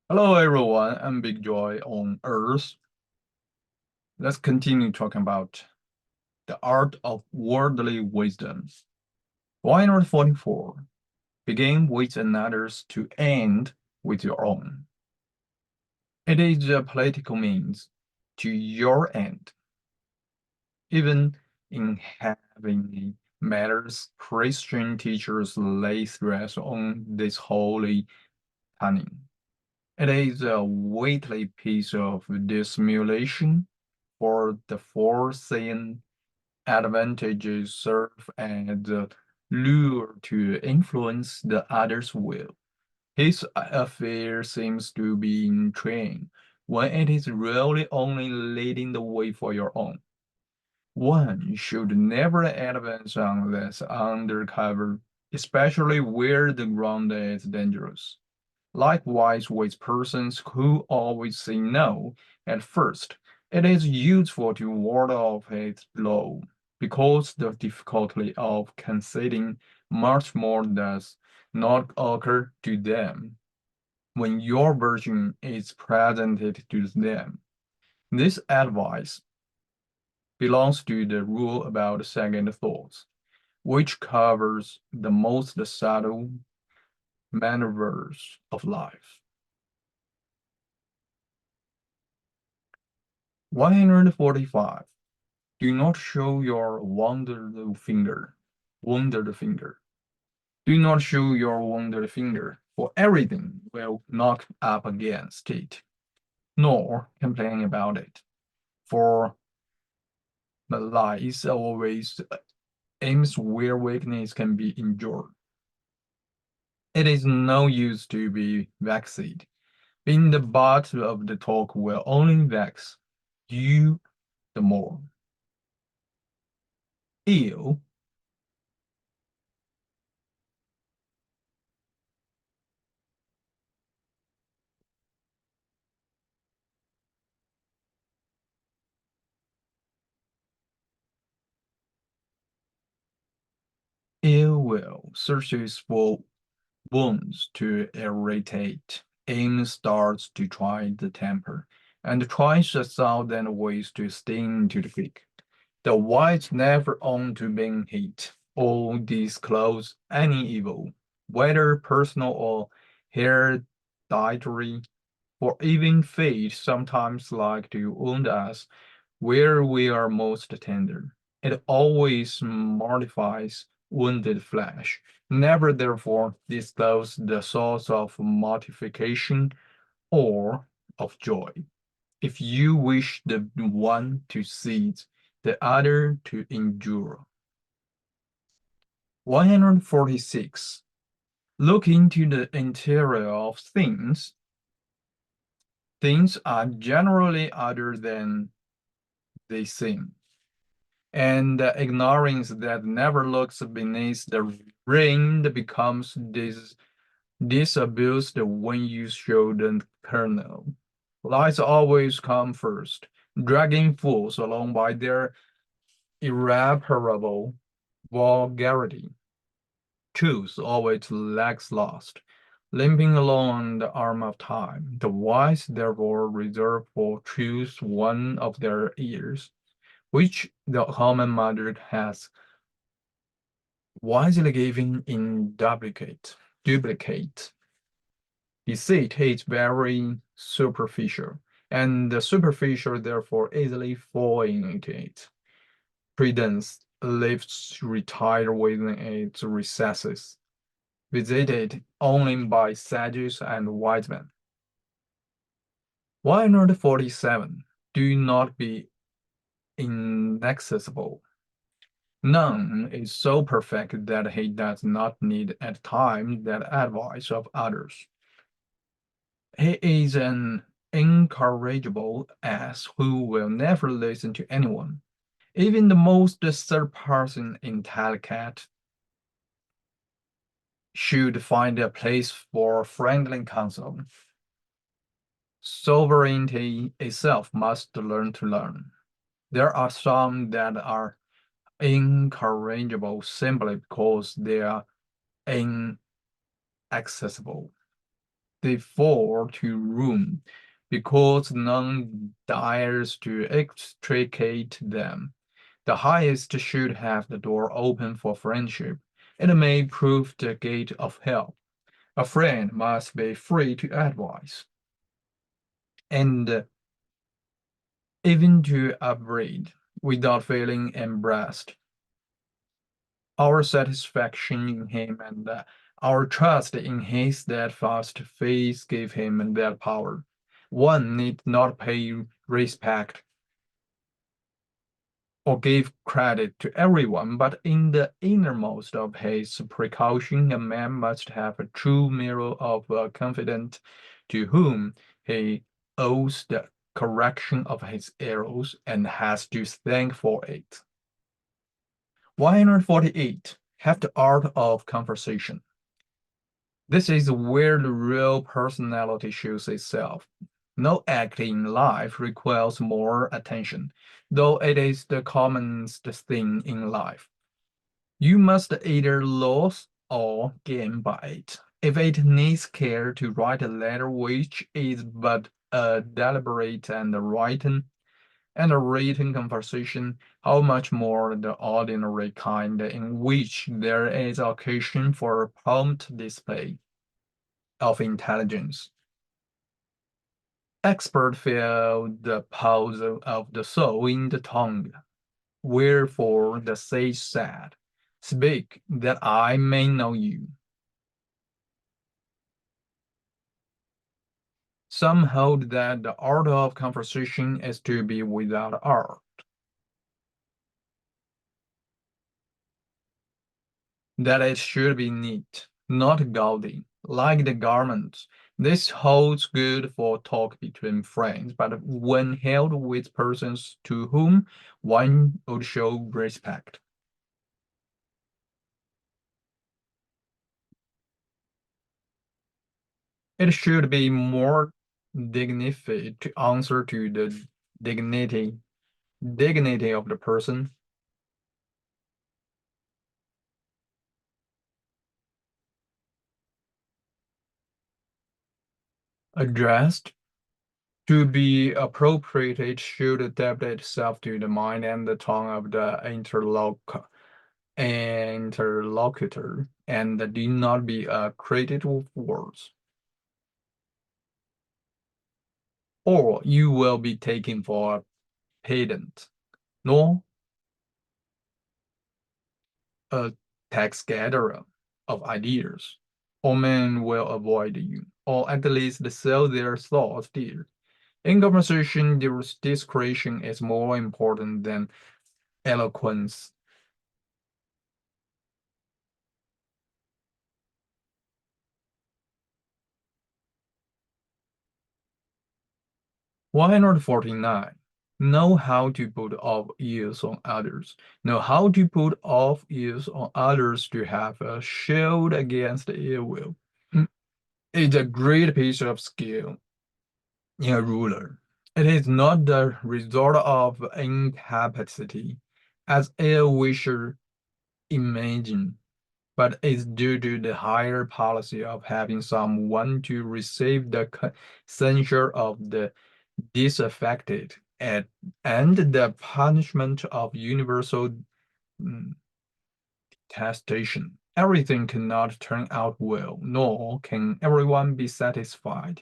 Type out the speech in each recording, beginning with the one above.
Hello everyone, I'm Big Joy on Earth. Let's continue talking about the art of worldly wisdom. 144. Begin with another's to end with your own. It is a political means to your end. Even in heavenly matters, Christian teachers lay stress on this holy cunning. It is a weighty piece of dissimulation, for the foreseen advantages serve as a lure to influence the other's will. His affair seems to be in train when it is really only leading the way for your own. One should never advance unless under cover, especially where the ground is dangerous. Likewise with persons who always say no at first, it is useful to ward off its blow, because the difficulty of conceding much more does not occur to them when your version is presented to them. This advice belongs to the rule about second thoughts, which covers the most subtle maneuvers of life. 145. Do not show your wounded finger. Do not show your wounded finger, for everything will knock up against it, nor complain about it. For malice always aims where weakness can be endured. It is no use to be vexed. Being the butt of the talk will only vex you the more. Ill Ill will searches for wounds to irritate. Aim starts to try the temper, and tries a thousand ways to sting to the quick. The wise never own to being hit, or disclose any evil, whether personal or hereditary, for even fate sometimes like to wound us where we are most tender. It always mortifies wounded flesh. Never therefore disclose the source of mortification or of joy. If you wish the one to cease, the other to endure. 146. Look into the interior of things. Things are generally other than they seem, and the ignorance that never looks beneath the ring becomes disabused when you show the kernel. Lies always come first, dragging fools along by their irreparable vulgarity. Truth always lags last, limping along the arm of time. The wise therefore reserve for truth one of their ears, which the common mother has wisely given in duplicate. Deceit is very superficial, and the superficial therefore easily fall into it. Prudence lives retired within its recesses, visited only by sages and wise men. 147. Do not be inaccessible. None is so perfect that he does not need at times that advice of others. He is an incorrigible ass who will never listen to anyone. Even the most surpassing intellect should find a place for friendly counsel. Sovereignty itself must learn to learn. There are some that are incorrigible simply because they are inaccessible. they fall to ruin because none dares to extricate them. The highest should have the door open for friendship. It may prove the gate of hell. A friend must be free to advise and even to upbraid without feeling embarrassed. Our satisfaction in him and our trust in his steadfast faith give him that power. One need not pay respect or give credit to everyone, but in the innermost of his precaution, a man must have a true mirror of a confidant to whom he owes the correction of his errors and has to thank for it. 148. Have the art of conversation. This is where the real personality shows itself. No act in life requires more attention, though it is the commonest thing in life. You must either lose or gain by it. If it needs care to write a letter which is but a deliberate and a written conversation, how much more the ordinary kind in which there is occasion for a prompt display of intelligence. Experts feel the pulse of the soul in the tongue. Wherefore the sage said, "Speak, that I may know you." Some hold that the art of conversation is to be without art, that it should be neat, not gaudy, like the garments. This holds good for talk between friends, but when held with persons to whom one would show respect. It should be more dignified to answer to the dignity of the person addressed. To be appropriate, it should adapt itself to the mind and the tongue of the interlocutor, and do not be a creative with words, or you will be taken for a pedant, nor a tax gatherer of ideas. All men will avoid you, or at least sell their thoughts dear. In conversation, discretion is more important than eloquence. 149. Know how to put off ills on others. Know how to put off ills on others to have a shield against ill will. It's a great piece of skill in a ruler. It is not the result of incapacity, as ill wisher imagine, but is due to the higher policy of having someone to receive the censure of the disaffected and the punishment of universal mm, detestation. Everything cannot turn out well, nor can everyone be satisfied.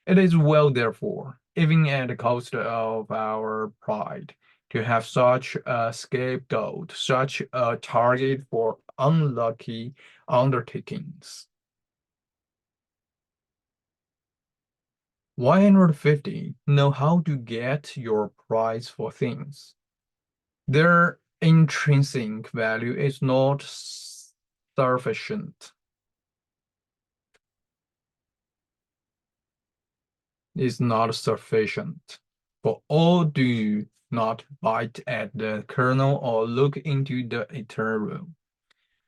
It is well, therefore, even at the cost of our pride, to have such a scapegoat, such a target for unlucky undertakings. 150. Know how to get your price for things. Their intrinsic value is not sufficient. Is not sufficient. For all do not bite at the kernel or look into the eternal.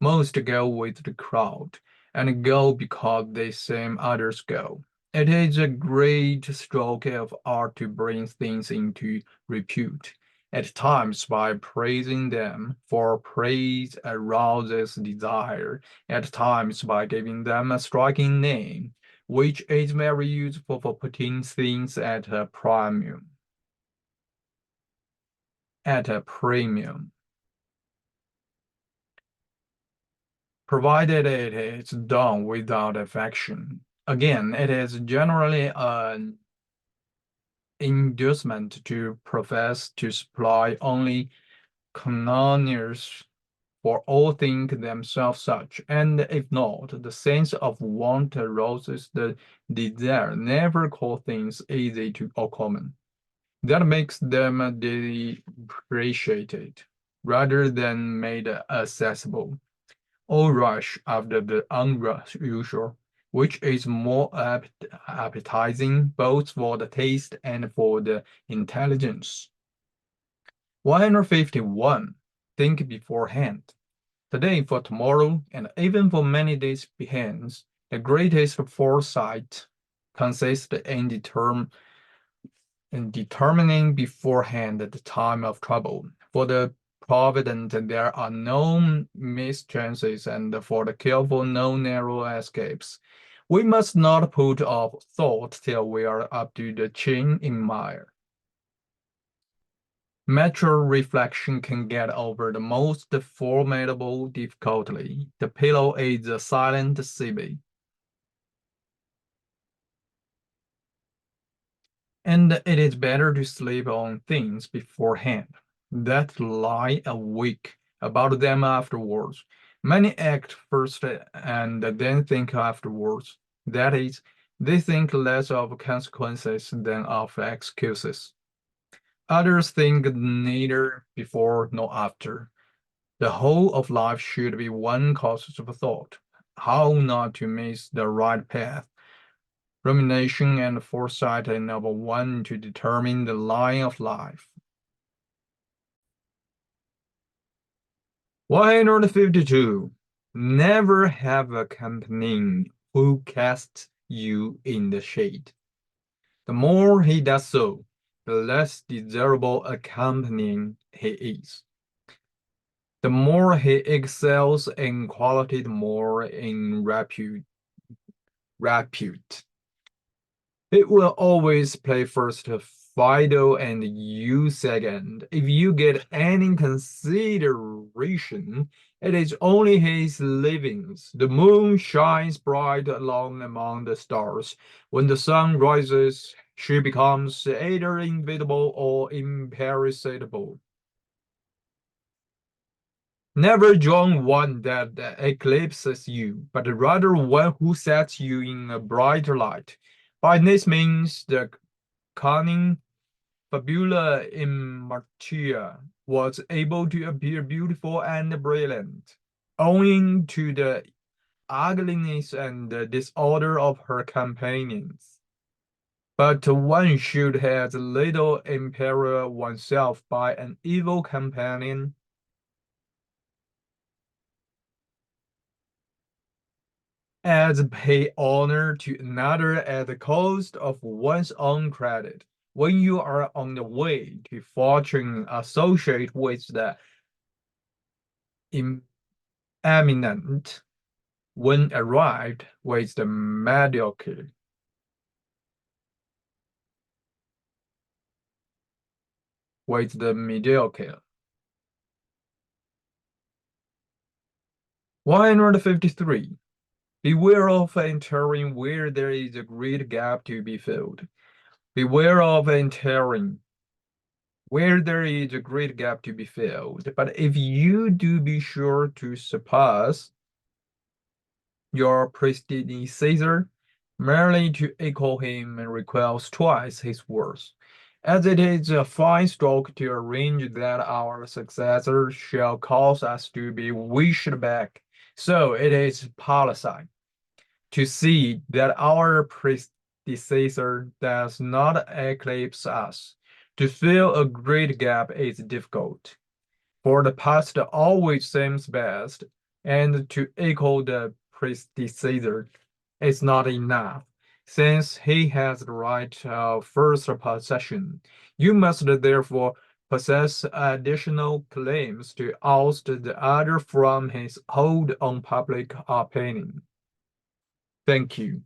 Most go with the crowd, and go because they see others go. It is a great stroke of art to bring things into repute, at times by praising them, for praise arouses desire, at times by giving them a striking name, which is very useful for putting things at a premium. Provided it is done without affection. Again, it is generally an inducement to profess to supply only connoisseurs for all think themselves such, and if not, the sense of want arouses the desire never call things easy to or common. That makes them depreciated rather than made accessible, or rush after the unusual, which is more appetizing both for the taste and for the intelligence. 151. Think beforehand. Today for tomorrow, and even for many days behence, the greatest foresight consists in determining beforehand the time of trouble. For the provident, there are no mischances, and for the careful, no narrow escapes. We must not put off thought till we are up to the chin in mire. Mature reflection can get over the most formidable difficulty. The pillow is a silent civil. And it is better to sleep on things beforehand, that lie awake about them afterwards. Many act first and then think afterwards. That is, they think less of consequences than of excuses. Others think neither before nor after. The whole of life should be one cause of thought, how not to miss the right path. Rumination and foresight enable one to determine the line of life. 152. Never have a companion who casts you in the shade. The more he does so, the less desirable a companion he is. The more he excels in quality, the more in repute. It will always play first fiddle and you second. If you get any consideration, it is only his leavings. The moon shines bright along among the stars. When the sun rises, she becomes either invisible or imperishable. Never join one that eclipses you, but rather one who sets you in a brighter light. By this means, the cunning Fabula Immortia was able to appear beautiful and brilliant, owing to the ugliness and the disorder of her companions. But one should have little imperil oneself by an evil companion, as pay honor to another at the cost of one's own credit. When you are on the way to fortune, associate with the eminent. When arrived, with the mediocre. With the mediocre. 153. Beware of entering where there is a great gap to be filled. Beware of entering where there is a great gap to be filled. But if you do, be sure to surpass your predecessor. Merely to equal him requires twice his worth. As it is a fine stroke to arrange that our successor shall cause us to be wished back, so it is policy to see that our predecessor does not eclipse us. To fill a great gap is difficult, for the past always seems best, and to equal the predecessor is not enough. Since he has the right of first possession, you must therefore possess additional claims to oust the other from his hold on public opinion. Thank you.